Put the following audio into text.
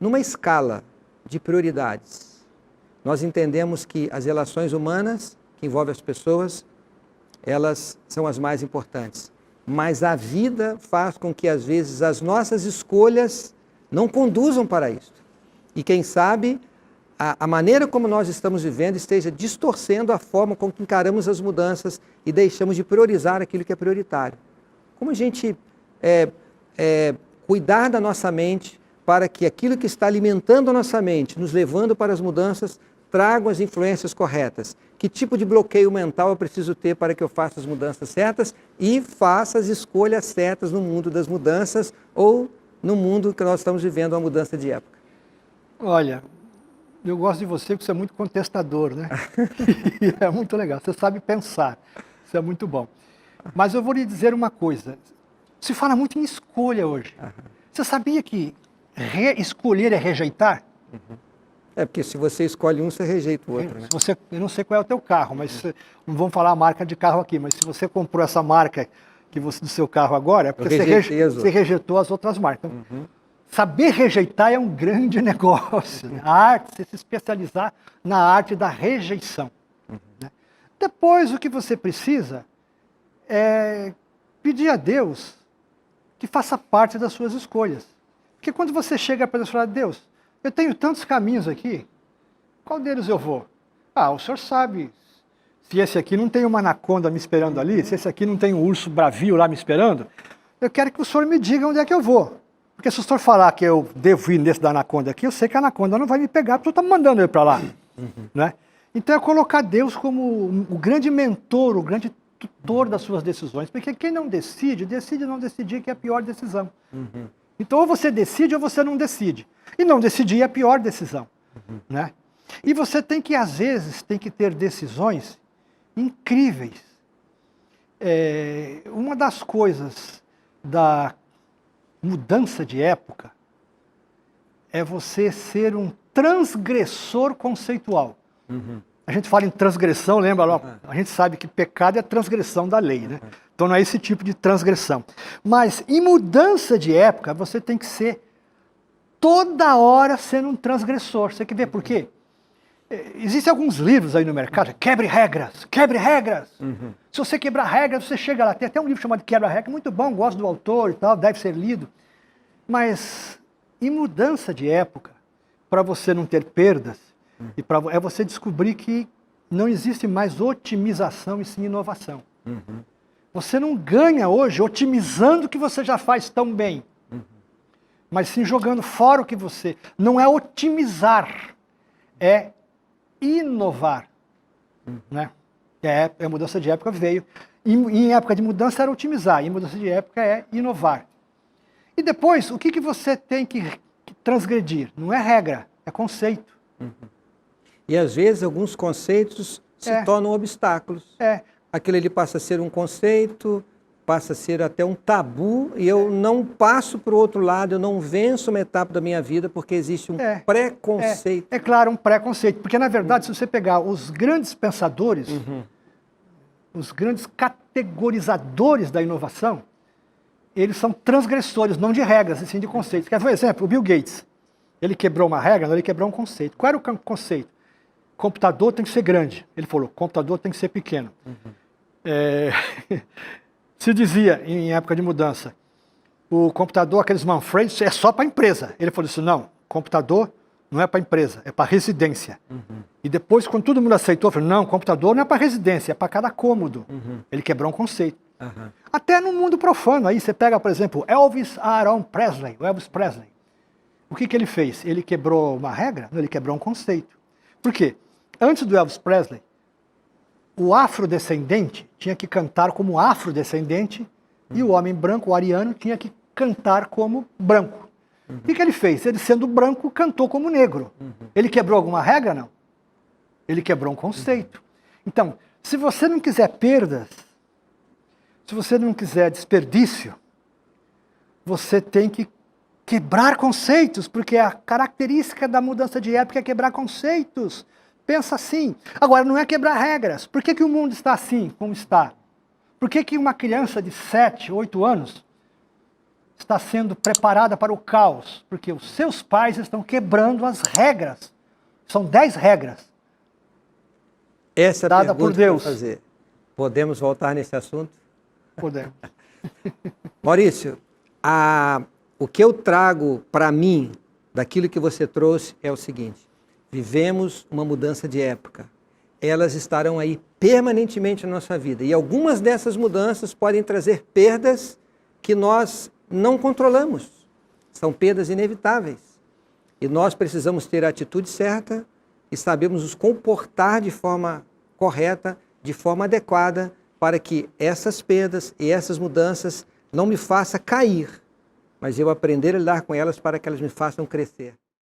numa escala de prioridades, nós entendemos que as relações humanas, que envolvem as pessoas, elas são as mais importantes. Mas a vida faz com que, às vezes, as nossas escolhas não conduzam para isso. E quem sabe, a maneira como nós estamos vivendo esteja distorcendo a forma com que encaramos as mudanças e deixamos de priorizar aquilo que é prioritário. Como a gente cuidar da nossa mente para que aquilo que está alimentando a nossa mente, nos levando para as mudanças, tragam as influências corretas. Que tipo de bloqueio mental eu preciso ter para que eu faça as mudanças certas e faça as escolhas certas no mundo das mudanças ou no mundo que nós estamos vivendo uma mudança de época? Olha, eu gosto de você porque você é muito contestador, né? E é muito legal, você sabe pensar, isso é muito bom. Mas eu vou lhe dizer uma coisa, se fala muito em escolha hoje. Você sabia que escolher é rejeitar? É, porque se você escolhe um, você rejeita o outro, né? Eu não sei qual é o teu carro, mas não vamos falar a marca de carro aqui, mas se você comprou essa marca do seu carro agora, é porque você rejeitou as outras marcas. Saber rejeitar é um grande negócio. A arte, você se especializar na arte da rejeição. Né? Depois, o que você precisa é pedir a Deus que faça parte das suas escolhas. Porque quando você chega para Deus e fala, Deus, eu tenho tantos caminhos aqui, qual deles eu vou? Ah, o senhor sabe, se esse aqui não tem uma anaconda me esperando ali, se esse aqui não tem um urso bravio lá me esperando, eu quero que o senhor me diga onde é que eu vou. Porque se o senhor falar que eu devo ir nesse da anaconda aqui, eu sei que a anaconda não vai me pegar, porque o senhor está me mandando ele para lá. Né? Então é colocar Deus como o grande mentor, o grande tutor das suas decisões. Porque quem não decide não decidir, que é a pior decisão. Então ou você decide ou você não decide. E não decidir é a pior decisão. Né? E você tem que, às vezes, ter decisões incríveis. Uma das coisas da mudança de época é você ser um transgressor conceitual. A gente fala em transgressão, lembra? A gente sabe que pecado é transgressão da lei, né? Então não é esse tipo de transgressão. Mas em mudança de época, você tem que ser toda hora sendo um transgressor. Você quer ver por quê? Existem alguns livros aí no mercado, quebre regras, quebre regras. Se você quebrar regras, você chega lá. Tem até um livro chamado Quebra-Regras, muito bom, gosto do autor e tal, deve ser lido. Mas em mudança de época, para você não ter perdas, é você descobrir que não existe mais otimização e sim inovação. Você não ganha hoje otimizando o que você já faz tão bem, mas sim jogando fora o que você... Não é otimizar, é inovar. Né? A mudança de época veio. Em época de mudança era otimizar, em mudança de época é inovar. E depois, o que você tem que transgredir? Não é regra, é conceito. E às vezes alguns conceitos se tornam obstáculos. Aquilo ali passa a ser um conceito, passa a ser até um tabu, e eu não passo para o outro lado, eu não venço uma etapa da minha vida porque existe um preconceito. É claro, um preconceito, porque na verdade, se você pegar os grandes pensadores, os grandes categorizadores da inovação, eles são transgressores, não de regras, e sim de conceitos. Quer ver um exemplo? O Bill Gates, ele quebrou uma regra, não, ele quebrou um conceito. Qual era o conceito? Computador tem que ser grande. Ele falou, computador tem que ser pequeno. Se dizia, em época de mudança, o computador, aqueles mainframes, é só para a empresa. Ele falou assim, não, computador não é para a empresa, é para residência. E depois, quando todo mundo aceitou, falou, não, computador não é para residência, é para cada cômodo. Ele quebrou um conceito. Até no mundo profano, aí você pega, por exemplo, Elvis Aaron Presley, o Elvis Presley. O que ele fez? Ele quebrou uma regra? Não, ele quebrou um conceito. Por quê? Antes do Elvis Presley, o afrodescendente tinha que cantar como afrodescendente e o homem branco, o ariano, tinha que cantar como branco. O que ele fez? Ele, sendo branco, cantou como negro. Ele quebrou alguma regra? Não. Ele quebrou um conceito. Então, se você não quiser perdas, se você não quiser desperdício, você tem que quebrar conceitos, porque a característica da mudança de época é quebrar conceitos. Pensa assim. Agora, não é quebrar regras. Por que o mundo está assim, como está? Por que uma criança de 7, 8 anos está sendo preparada para o caos, porque os seus pais estão quebrando as regras. São 10 regras. Essa é a dada pergunta por Deus. que eu vou fazer. Podemos voltar nesse assunto? Podemos. Maurício, o que eu trago para mim daquilo que você trouxe é o seguinte: vivemos uma mudança de época. Elas estarão aí permanentemente na nossa vida. E algumas dessas mudanças podem trazer perdas que nós não controlamos. São perdas inevitáveis. E nós precisamos ter a atitude certa e sabermos nos comportar de forma correta, de forma adequada, para que essas perdas e essas mudanças não me façam cair, mas eu aprender a lidar com elas para que elas me façam crescer.